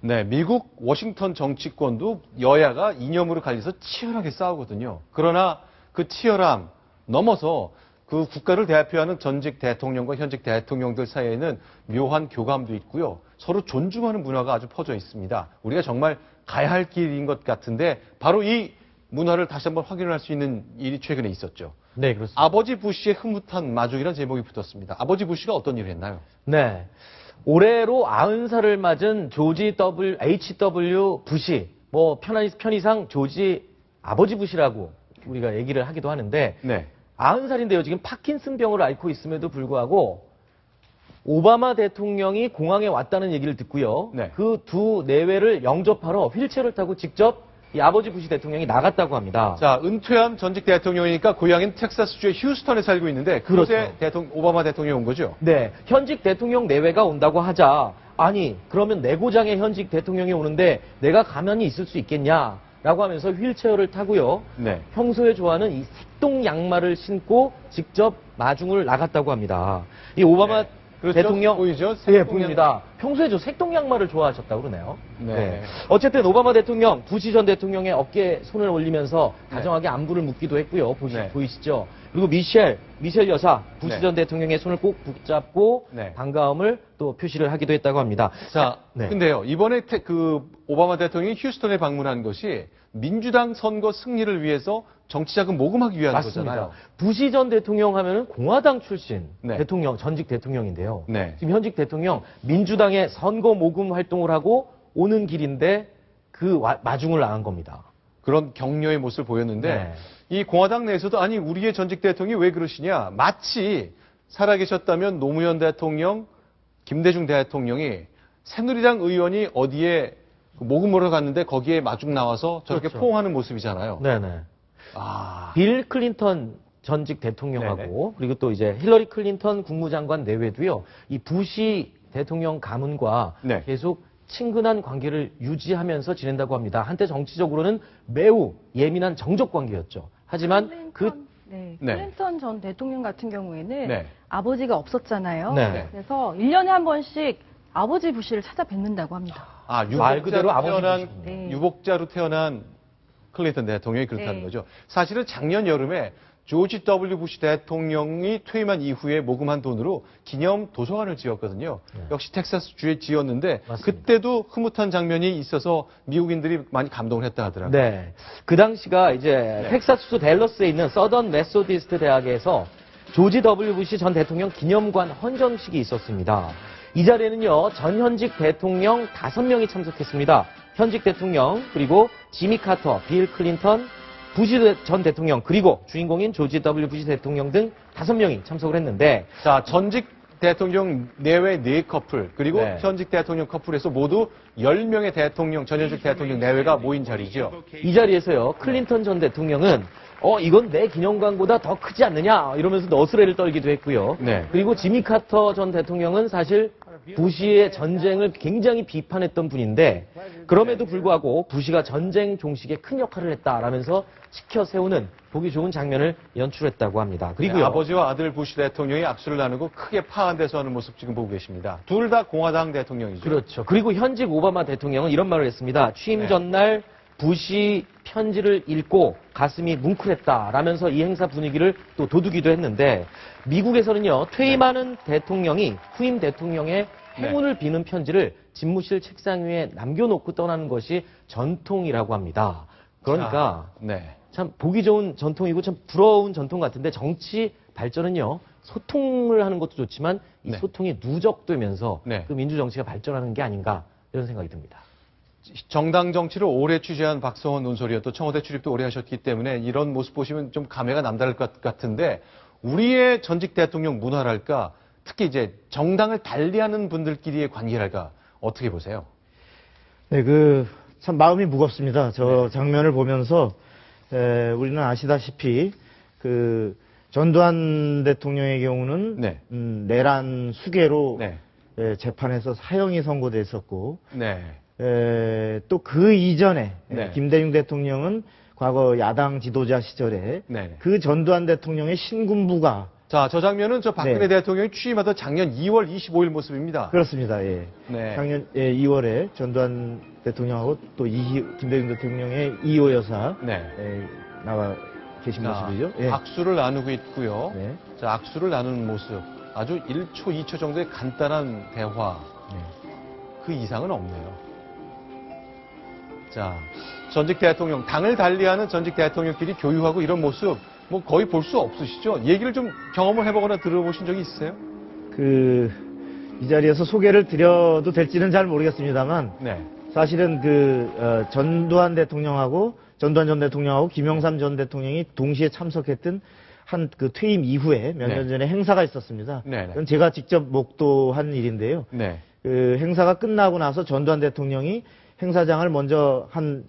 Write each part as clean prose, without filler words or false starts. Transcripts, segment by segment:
네, 미국 워싱턴 정치권도 여야가 이념으로 갈려서 치열하게 싸우거든요. 그러나 그 치열함 넘어서 그 국가를 대표하는 전직 대통령과 현직 대통령들 사이에는 묘한 교감도 있고요. 서로 존중하는 문화가 아주 퍼져 있습니다. 우리가 정말 가야 할 길인 것 같은데 바로 이 문화를 다시 한번 확인할 수 있는 일이 최근에 있었죠. 네, 그렇습니다. 아버지 부시의 흐뭇한 마중이라는 제목이 붙었습니다. 아버지 부시가 어떤 일을 했나요? 네. 올해로 90살을 맞은 조지 H.W. 부시, 뭐 편의상 조지 아버지 부시라고 우리가 얘기를 하기도 하는데 네. 90살인데요. 지금 파킨슨병을 앓고 있음에도 불구하고 오바마 대통령이 공항에 왔다는 얘기를 듣고요. 네. 그 두 내외를 영접하러 휠체어를 타고 직접 이 아버지 부시 대통령이 나갔다고 합니다. 자, 은퇴한 전직 대통령이니까 고향인 텍사스주의 휴스턴에 살고 있는데 그곳에 오바마 대통령이 온 거죠? 네, 현직 대통령 내외가 온다고 하자 아니 그러면 내 고장에 현직 대통령이 오는데 내가 가만히 있을 수 있겠냐라고 하면서 휠체어를 타고요. 네. 평소에 좋아하는 이 색동 양말을 신고 직접 마중을 나갔다고 합니다. 이 오바마 네. 그렇죠? 대통령 보이죠? 예, 색동 보입니다. 평소에 저 색동 양말을 좋아하셨다고 그러네요. 네. 어쨌든 오바마 대통령, 부시 전 대통령의 어깨에 손을 올리면서 다정하게 안부를 묻기도 했고요. 네. 보이시죠? 그리고 미셸 여사, 부시 네. 전 대통령의 손을 꼭 붙잡고 네. 반가움을 또 표시를 하기도 했다고 합니다. 자, 네. 근데요, 이번에 그 오바마 대통령이 휴스턴에 방문한 것이 민주당 선거 승리를 위해서 정치자금 모금하기 위한 맞습니다. 거잖아요. 부시 전 대통령 하면은 공화당 출신 네. 대통령, 전직 대통령인데요. 네. 지금 현직 대통령 민주당의 선거 모금 활동을 하고 오는 길인데 그 마중을 나간 겁니다. 그런 격려의 모습을 보였는데 네. 이 공화당 내에서도 아니 우리의 전직 대통령이 왜 그러시냐 마치 살아계셨다면 노무현 대통령, 김대중 대통령이 새누리당 의원이 어디에 모금으로 갔는데 거기에 마중 나와서 저렇게 그렇죠. 포옹하는 모습이잖아요. 네네. 아, 빌 클린턴 전직 대통령하고 그리고 또 이제 힐러리 클린턴 국무장관 내외도요. 이 부시 대통령 가문과 네. 계속 친근한 관계를 유지하면서 지낸다고 합니다. 한때 정치적으로는 매우 예민한 정적 관계였죠. 하지만 네. 클린턴 전 대통령 같은 경우에는 네. 아버지가 없었잖아요. 네. 그래서 1년에 한 번씩 아버지 부시를 찾아뵙는다고 합니다. 아, 말 그대로 아버지 태어난 부시군요. 네. 유복자로 태어난 클린턴 대통령이 그렇다는 네. 거죠. 사실은 작년 여름에 조지 W. 부시 대통령이 퇴임한 이후에 모금한 돈으로 기념 도서관을 지었거든요. 역시 텍사스주에 지었는데 맞습니다. 그때도 흐뭇한 장면이 있어서 미국인들이 많이 감동을 했다 하더라고요. 네. 그 당시가 이제 텍사스 댈러스에 있는 서던 메소디스트 대학에서 조지 W. 부시 전 대통령 기념관 헌정식이 있었습니다. 이 자리에는요, 전현직 대통령 5명이 참석했습니다. 현직 대통령, 그리고 지미 카터, 빌 클린턴, 부시 전 대통령, 그리고 주인공인 조지 W. 부시 대통령 등 5명이 참석을 했는데, 자, 전직 대통령 내외 4커플, 그리고 네. 현직 대통령 커플에서 모두 10명의 대통령, 전현직 대통령 내외가 모인 자리죠. 이 자리에서요, 클린턴 전 대통령은 이건 내 기념관보다 더 크지 않느냐 이러면서 너스레를 떨기도 했고요. 네. 그리고 지미 카터 전 대통령은 사실 부시의 전쟁을 굉장히 비판했던 분인데 그럼에도 불구하고 부시가 전쟁 종식에 큰 역할을 했다라면서 지켜 세우는 보기 좋은 장면을 연출했다고 합니다. 그리고요. 네, 아버지와 아들 부시 대통령이 악수를 나누고 크게 파 한 대서 하는 모습 지금 보고 계십니다. 둘 다 공화당 대통령이죠. 그렇죠. 그리고 현직 오바마 대통령은 이런 말을 했습니다. 취임 네. 전날 부시 편지를 읽고 가슴이 뭉클했다라면서 이 행사 분위기를 또 도두기도 했는데 미국에서는요 퇴임하는 대통령이 후임 대통령의 행운을 비는 편지를 집무실 책상 위에 남겨놓고 떠나는 것이 전통이라고 합니다. 그러니까 네. 참 보기 좋은 전통이고 참 부러운 전통 같은데 정치 발전은요 소통을 하는 것도 좋지만 이 네. 소통이 누적되면서 네. 그 민주정치가 발전하는 게 아닌가 이런 생각이 듭니다. 정당 정치를 오래 취재한 박성원 논설위원 또 청와대 출입도 오래 하셨기 때문에 이런 모습 보시면 좀 감회가 남다를 것 같은데 우리의 전직 대통령 문화랄까 특히 이제 정당을 달리하는 분들끼리의 관계랄까 어떻게 보세요? 네, 참 마음이 무겁습니다. 저 장면을 보면서 우리는 아시다시피 전두환 대통령의 경우는 네. 내란 수괴로 네. 재판에서 사형이 선고됐었고 네. 또 그 이전에 네. 김대중 대통령은 과거 야당 지도자 시절에 네. 그 전두환 대통령의 신군부가 자, 저 장면은 저 박근혜 네. 대통령이 취임하던 작년 2월 25일 모습입니다. 그렇습니다. 예. 네. 작년 2월에 전두환 대통령하고 또 김대중 대통령의 이호 여사 네. 나와 계신 자, 모습이죠. 예. 악수를 나누고 있고요. 네. 자, 악수를 나누는 모습. 아주 1초, 2초 정도의 간단한 대화. 네. 그 이상은 없네요. 자, 전직 대통령, 당을 달리하는 전직 대통령끼리 교유하고 이런 모습, 뭐 거의 볼 수 없으시죠? 얘기를 좀 경험을 해보거나 들어보신 적이 있으세요? 이 자리에서 소개를 드려도 될지는 잘 모르겠습니다만, 네. 사실은 전두환 전 대통령하고 김영삼 전 대통령이 동시에 참석했던 한 퇴임 이후에 몇 년 네. 전에 행사가 있었습니다. 네네. 그건 제가 직접 목도한 일인데요. 네. 행사가 끝나고 나서 전두환 대통령이 행사장을 먼저 한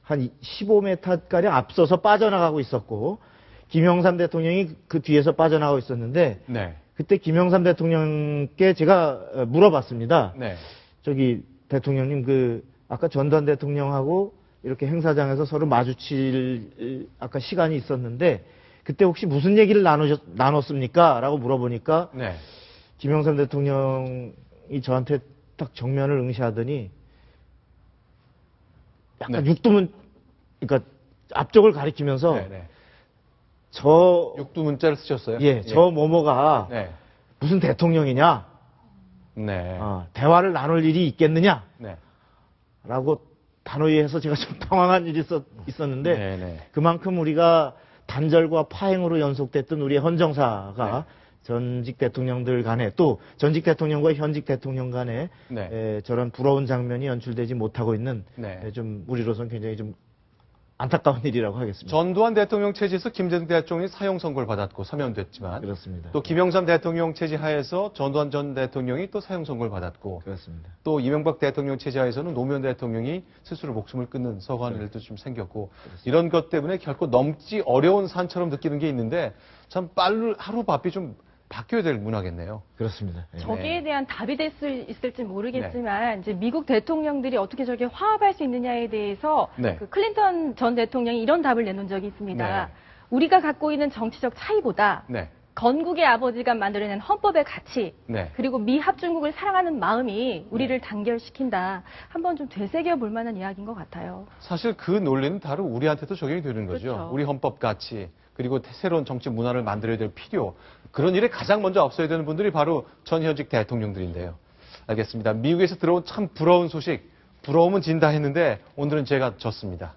15m가량 앞서서 빠져나가고 있었고, 김영삼 대통령이 그 뒤에서 빠져나가고 있었는데, 네. 그때 김영삼 대통령께 제가 물어봤습니다. 네. 대통령님, 아까 전두환 대통령하고 이렇게 행사장에서 서로 마주칠 아까 시간이 있었는데, 그때 혹시 무슨 얘기를 나눴습니까? 라고 물어보니까, 네. 김영삼 대통령이 저한테 딱 정면을 응시하더니, 약간 네. 그러니까 앞쪽을 가리키면서, 네. 네. 육두 문자를 쓰셨어요? 저 뭐뭐가 네. 무슨 대통령이냐? 네. 대화를 나눌 일이 있겠느냐? 네. 라고 단호히 해서 제가 좀 당황한 일이 있었는데, 네. 네. 그만큼 우리가 단절과 파행으로 연속됐던 우리의 헌정사가 전직 대통령들 간에 또 전직 대통령과 현직 대통령 간에 네. 저런 부러운 장면이 연출되지 못하고 있는 네. 좀 우리로서는 굉장히 좀 안타까운 일이라고 하겠습니다. 전두환 대통령 체제에서 김대중 대통령이 사형 선고를 받았고 사면됐지만 그렇습니다. 또 김영삼 대통령 체제 하에서 전두환 전 대통령이 또 사형 선고를 받았고 그렇습니다. 또 이명박 대통령 체제 하에서는 노무현 대통령이 스스로 목숨을 끊는 서거하는 일도 좀 생겼고 이런 것 때문에 결코 넘지 어려운 산처럼 느끼는 게 있는데 참 빨리 하루 바삐 좀 바뀌어야 될 문화겠네요. 그렇습니다. 예. 저기에 대한 답이 될 수 있을지 모르겠지만 이제 미국 대통령들이 어떻게 저렇게 화합할 수 있느냐에 대해서 네. 클린턴 전 대통령이 이런 답을 내놓은 적이 있습니다. 네. 우리가 갖고 있는 정치적 차이보다 네. 건국의 아버지가 만들어낸 헌법의 가치 네. 그리고 미합중국을 사랑하는 마음이 우리를 단결시킨다. 한번 좀 되새겨 볼 만한 이야기인 것 같아요. 사실 그 논리는 바로 우리한테도 적용이 되는 거죠. 그렇죠. 우리 헌법 가치 그리고 새로운 정치 문화를 만들어야 될 필요 그런 일에 가장 먼저 앞서야 되는 분들이 바로 전 현직 대통령들인데요. 알겠습니다. 미국에서 들어온 참 부러운 소식 부러우면 진다 했는데 오늘은 제가 졌습니다.